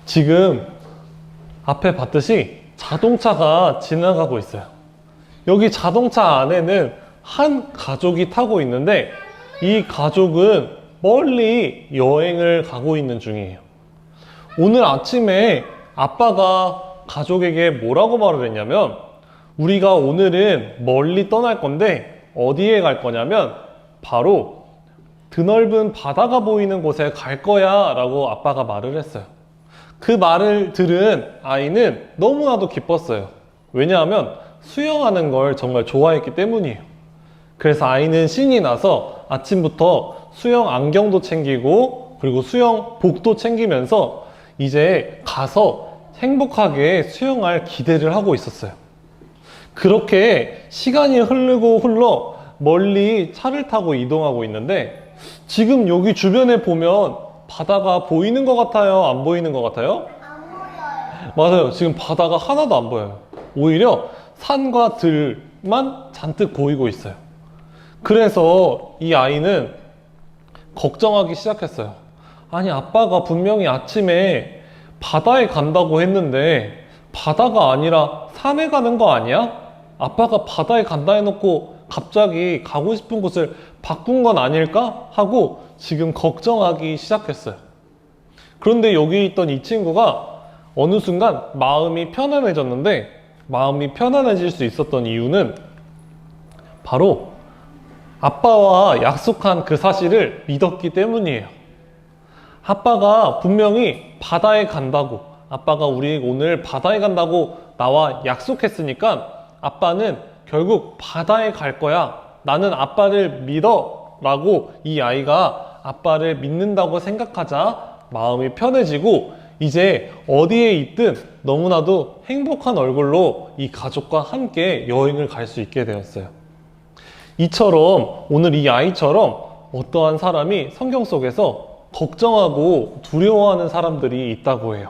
지금 앞에 봤듯이 자동차가 지나가고 있어요. 여기 자동차 안에는 한 가족이 타고 있는데 이 가족은 멀리 여행을 가고 있는 중이에요. 오늘 아침에 아빠가 가족에게 뭐라고 말을 했냐면, 우리가 오늘은 멀리 떠날 건데 어디에 갈 거냐면 바로 드넓은 바다가 보이는 곳에 갈 거야 라고 아빠가 말을 했어요. 그 말을 들은 아이는 너무나도 기뻤어요. 왜냐하면 수영하는 걸 정말 좋아했기 때문이에요. 그래서 아이는 신이 나서 아침부터 수영 안경도 챙기고 그리고 수영복도 챙기면서 이제 가서 행복하게 수영할 기대를 하고 있었어요. 그렇게 시간이 흐르고 흘러 멀리 차를 타고 이동하고 있는데, 지금 여기 주변에 보면 바다가 보이는 것 같아요? 안 보이는 것 같아요? 안 보여요. 맞아요. 지금 바다가 하나도 안 보여요. 오히려 산과 들만 잔뜩 보이고 있어요. 그래서 이 아이는 걱정하기 시작했어요. 아니, 아빠가 분명히 아침에 바다에 간다고 했는데 바다가 아니라 산에 가는 거 아니야? 아빠가 바다에 간다 해놓고 갑자기 가고 싶은 곳을 바꾼 건 아닐까? 하고 지금 걱정하기 시작했어요. 그런데 여기 있던 이 친구가 어느 순간 마음이 편안해졌는데, 마음이 편안해질 수 있었던 이유는 바로 아빠와 약속한 그 사실을 믿었기 때문이에요. 아빠가 분명히 바다에 간다고, 아빠가 우리 오늘 바다에 간다고 나와 약속했으니까 아빠는 결국 바다에 갈 거야, 나는 아빠를 믿어 라고 이 아이가 아빠를 믿는다고 생각하자 마음이 편해지고, 이제 어디에 있든 너무나도 행복한 얼굴로 이 가족과 함께 여행을 갈 수 있게 되었어요. 이처럼 오늘 이 아이처럼 어떠한 사람이 성경 속에서 걱정하고 두려워하는 사람들이 있다고 해요.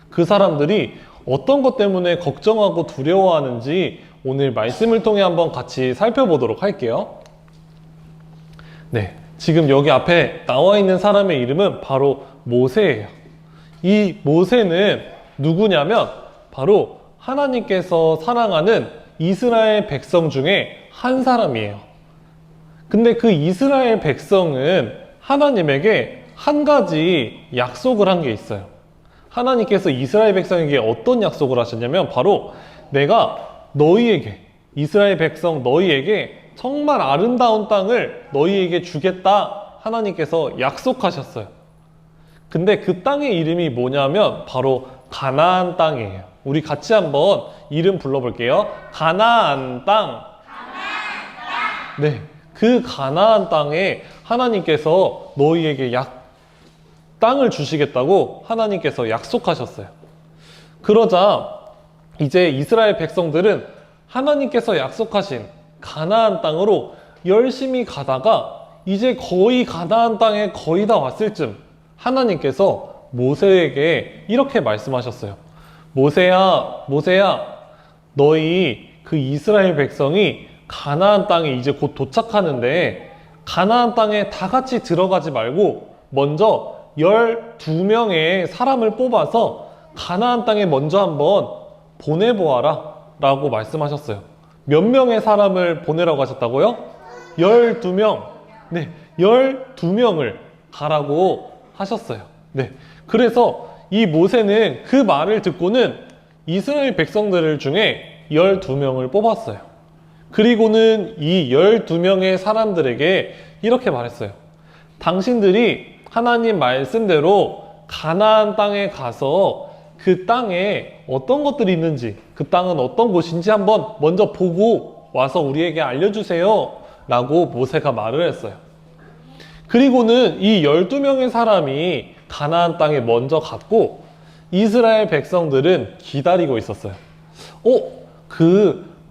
그 사람들이 어떤 것 때문에 걱정하고 두려워하는지 오늘 말씀을 통해 한번 같이 살펴보도록 할게요. 네, 지금 여기 앞에 나와 있는 사람의 이름은 바로 모세예요. 이 모세는 누구냐면 바로 하나님께서 사랑하는 이스라엘 백성 중에 한 사람이에요. 근데 그 이스라엘 백성은 하나님에게 한 가지 약속을 한 게 있어요. 하나님께서 이스라엘 백성에게 어떤 약속을 하셨냐면 바로 내가 너희에게, 이스라엘 백성 너희에게 정말 아름다운 땅을 너희에게 주겠다 하나님께서 약속하셨어요. 근데 그 땅의 이름이 뭐냐면 바로 가나안 땅이에요. 우리 같이 한번 이름 불러볼게요. 가나안 땅. 네, 그 가나안 땅에 하나님께서 너희에게 땅을 주시겠다고 하나님께서 약속하셨어요. 그러자 이제 이스라엘 백성들은 하나님께서 약속하신 가나안 땅으로 열심히 가다가 이제 거의 가나안 땅에 거의 다 왔을 쯤 하나님께서 모세에게 이렇게 말씀하셨어요. 모세야, 모세야, 너희 그 이스라엘 백성이 가나안 땅에 이제 곧 도착하는데 가나안 땅에 다 같이 들어가지 말고 먼저 12명의 사람을 뽑아서 가나안 땅에 먼저 한번 보내보아라 라고 말씀하셨어요. 몇 명의 사람을 보내라고 하셨다고요? 12명. 네, 12명을 가라고 하셨어요. 네, 그래서 이 모세는 그 말을 듣고는 이스라엘 백성들 중에 12명을 뽑았어요. 그리고는 이 12명의 사람들에게 이렇게 말했어요. 당신들이 하나님 말씀대로 가나안 땅에 가서 그 땅에 어떤 것들이 있는지, 그 땅은 어떤 곳인지 한번 먼저 보고 와서 우리에게 알려주세요 라고 모세가 말을 했어요. 그리고는 이 12명의 사람이 가나안 땅에 먼저 갔고 이스라엘 백성들은 기다리고 있었어요.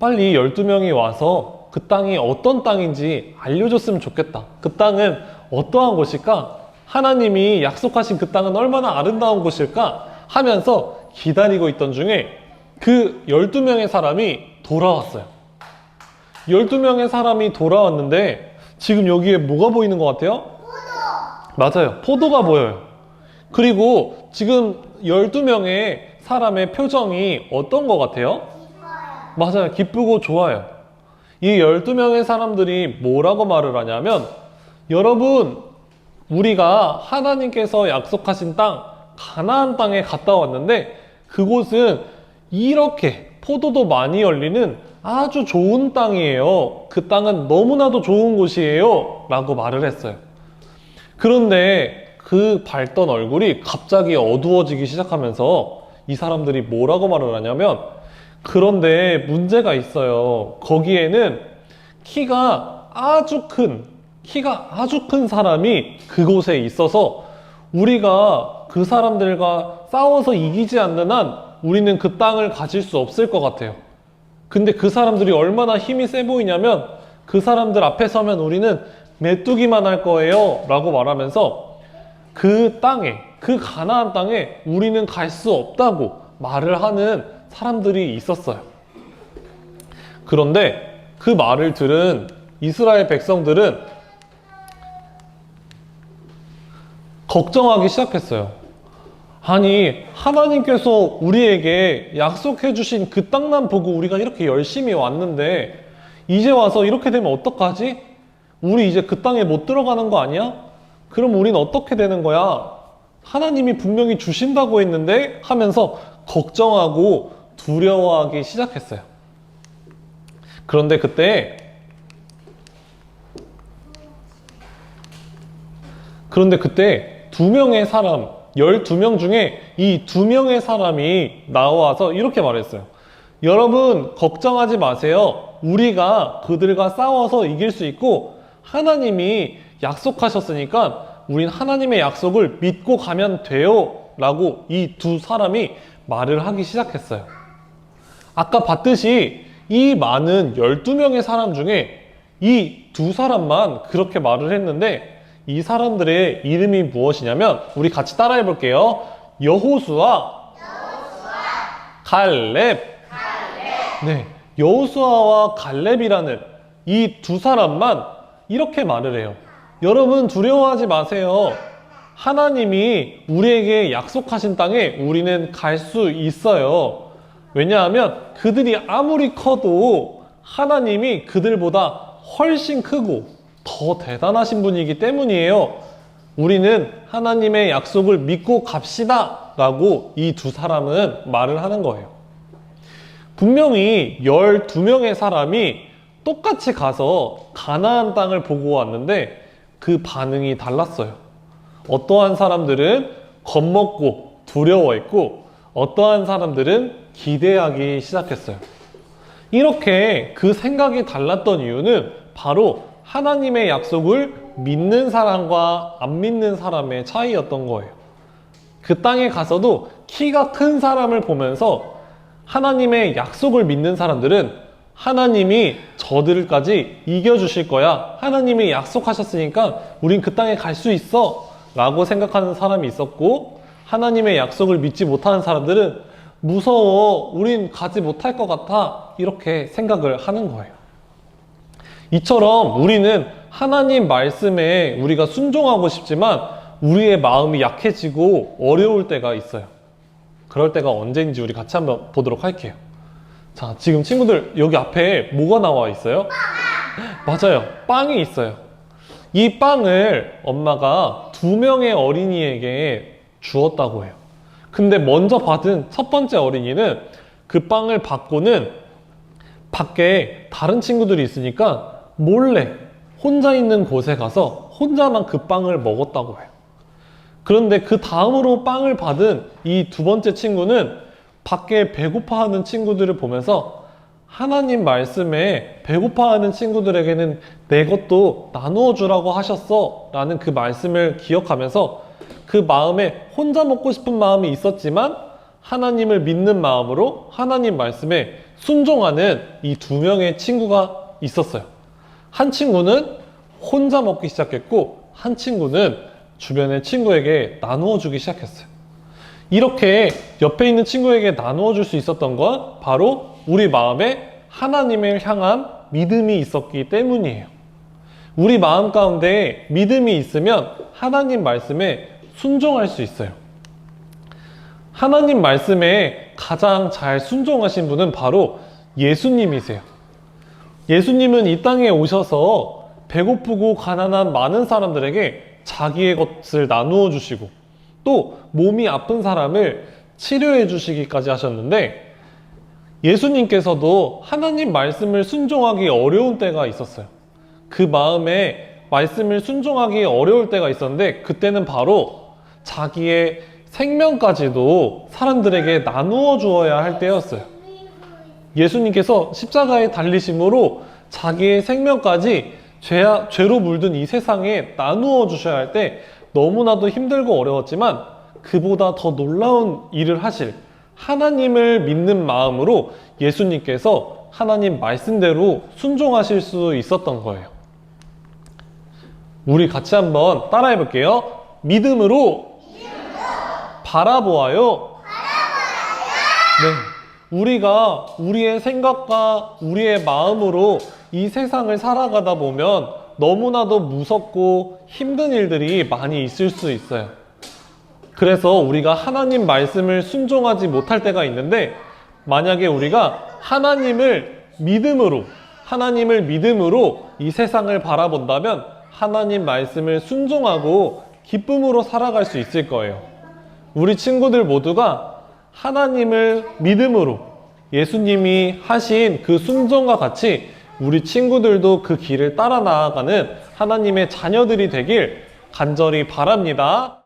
빨리 12명이 와서 그 땅이 어떤 땅인지 알려줬으면 좋겠다. 그 땅은 어떠한 곳일까? 하나님이 약속하신 그 땅은 얼마나 아름다운 곳일까? 하면서 기다리고 있던 중에 그 12명의 사람이 돌아왔어요. 12명의 사람이 돌아왔는데 지금 여기에 뭐가 보이는 것 같아요? 맞아요. 포도가 보여요. 그리고 지금 12명의 사람의 표정이 어떤 것 같아요? 맞아요. 기쁘고 좋아요. 이 12명의 사람들이 뭐라고 말을 하냐면, 여러분, 우리가 하나님께서 약속하신 땅, 가나안 땅에 갔다 왔는데 그곳은 이렇게 포도도 많이 열리는 아주 좋은 땅이에요. 그 땅은 너무나도 좋은 곳이에요. 라고 말을 했어요. 그런데 그 밝던 얼굴이 갑자기 어두워지기 시작하면서 이 사람들이 뭐라고 말을 하냐면, 그런데 문제가 있어요. 거기에는 키가 아주 큰 사람이 그곳에 있어서 우리가 그 사람들과 싸워서 이기지 않는 한 우리는 그 땅을 가질 수 없을 것 같아요. 근데 그 사람들이 얼마나 힘이 세 보이냐면, 그 사람들 앞에 서면 우리는 메뚜기만 할 거예요 라고 말하면서 그 땅에, 그 가나안 땅에 우리는 갈 수 없다고 말을 하는 사람들이 있었어요. 그런데 그 말을 들은 이스라엘 백성들은 걱정하기 시작했어요. 아니, 하나님께서 우리에게 약속해 주신 그 땅만 보고 우리가 이렇게 열심히 왔는데 이제 와서 이렇게 되면 어떡하지? 우리 이제 그 땅에 못 들어가는 거 아니야? 그럼 우린 어떻게 되는 거야? 하나님이 분명히 주신다고 했는데 하면서 걱정하고 두려워하기 시작했어요. 그런데 그때 12명 중에 이 2명의 사람이 나와서 이렇게 말했어요. 여러분, 걱정하지 마세요. 우리가 그들과 싸워서 이길 수 있고 하나님이 약속하셨으니까 우린 하나님의 약속을 믿고 가면 돼요 라고 이 두 사람이 말을 하기 시작했어요. 아까 봤듯이 이 많은 12명의 사람 중에 이 두 사람만 그렇게 말을 했는데, 이 사람들의 이름이 무엇이냐면, 우리 같이 따라해 볼게요. 여호수아, 갈렙. 네, 여호수아와 갈렙이라는 이 두 사람만 이렇게 말을 해요. 여러분, 두려워하지 마세요. 하나님이 우리에게 약속하신 땅에 우리는 갈 수 있어요. 왜냐하면 그들이 아무리 커도 하나님이 그들보다 훨씬 크고 더 대단하신 분이기 때문이에요. 우리는 하나님의 약속을 믿고 갑시다 라고 이 두 사람은 말을 하는 거예요. 분명히 12명의 사람이 똑같이 가서 가나안 땅을 보고 왔는데 그 반응이 달랐어요. 어떠한 사람들은 겁먹고 두려워했고 어떠한 사람들은 기대하기 시작했어요. 이렇게 그 생각이 달랐던 이유는 바로 하나님의 약속을 믿는 사람과 안 믿는 사람의 차이였던 거예요. 그 땅에 가서도 키가 큰 사람을 보면서 하나님의 약속을 믿는 사람들은 하나님이 저들까지 이겨주실 거야. 하나님이 약속하셨으니까 우린 그 땅에 갈 수 있어 라고 생각하는 사람이 있었고, 하나님의 약속을 믿지 못하는 사람들은 무서워, 우린 가지 못할 것 같아, 이렇게 생각을 하는 거예요. 이처럼 우리는 하나님 말씀에 우리가 순종하고 싶지만 우리의 마음이 약해지고 어려울 때가 있어요. 그럴 때가 언제인지 우리 같이 한번 보도록 할게요. 자, 지금 친구들 여기 앞에 뭐가 나와 있어요? 맞아요. 빵이 있어요. 이 빵을 엄마가 2명의 어린이에게 주었다고 해요. 근데 먼저 받은 첫 번째 어린이는 그 빵을 받고는 밖에 다른 친구들이 있으니까 몰래 혼자 있는 곳에 가서 혼자만 그 빵을 먹었다고 해요. 그런데 그 다음으로 빵을 받은 이 두 번째 친구는 밖에 배고파하는 친구들을 보면서 하나님 말씀에 배고파하는 친구들에게는 내 것도 나누어 주라고 하셨어 라는 그 말씀을 기억하면서 그 마음에 혼자 먹고 싶은 마음이 있었지만 하나님을 믿는 마음으로 하나님 말씀에 순종하는 이 2명의 친구가 있었어요. 한 친구는 혼자 먹기 시작했고 한 친구는 주변의 친구에게 나누어 주기 시작했어요. 이렇게 옆에 있는 친구에게 나누어 줄 수 있었던 건 바로 우리 마음에 하나님을 향한 믿음이 있었기 때문이에요. 우리 마음 가운데 믿음이 있으면 하나님 말씀에 순종할 수 있어요. 하나님 말씀에 가장 잘 순종하신 분은 바로 예수님이세요. 예수님은 이 땅에 오셔서 배고프고 가난한 많은 사람들에게 자기의 것을 나누어 주시고 또 몸이 아픈 사람을 치료해 주시기까지 하셨는데 예수님께서도 하나님 말씀을 순종하기 어려운 때가 있었어요. 그 마음에 말씀을 순종하기 어려울 때가 있었는데 그때는 바로 자기의 생명까지도 사람들에게 나누어 주어야 할 때였어요. 예수님께서 십자가에 달리심으로 자기의 생명까지 죄로 물든 이 세상에 나누어 주셔야 할 때 너무나도 힘들고 어려웠지만 그보다 더 놀라운 일을 하실 하나님을 믿는 마음으로 예수님께서 하나님 말씀대로 순종하실 수 있었던 거예요. 우리 같이 한번 따라해 볼게요. 믿음으로 바라보아요. 네. 우리가 우리의 생각과 우리의 마음으로 이 세상을 살아가다 보면 너무나도 무섭고 힘든 일들이 많이 있을 수 있어요. 그래서 우리가 하나님 말씀을 순종하지 못할 때가 있는데 만약에 우리가 하나님을 믿음으로 이 세상을 바라본다면 하나님 말씀을 순종하고 기쁨으로 살아갈 수 있을 거예요. 우리 친구들 모두가 하나님을 믿음으로 예수님이 하신 그 순종과 같이 우리 친구들도 그 길을 따라 나아가는 하나님의 자녀들이 되길 간절히 바랍니다.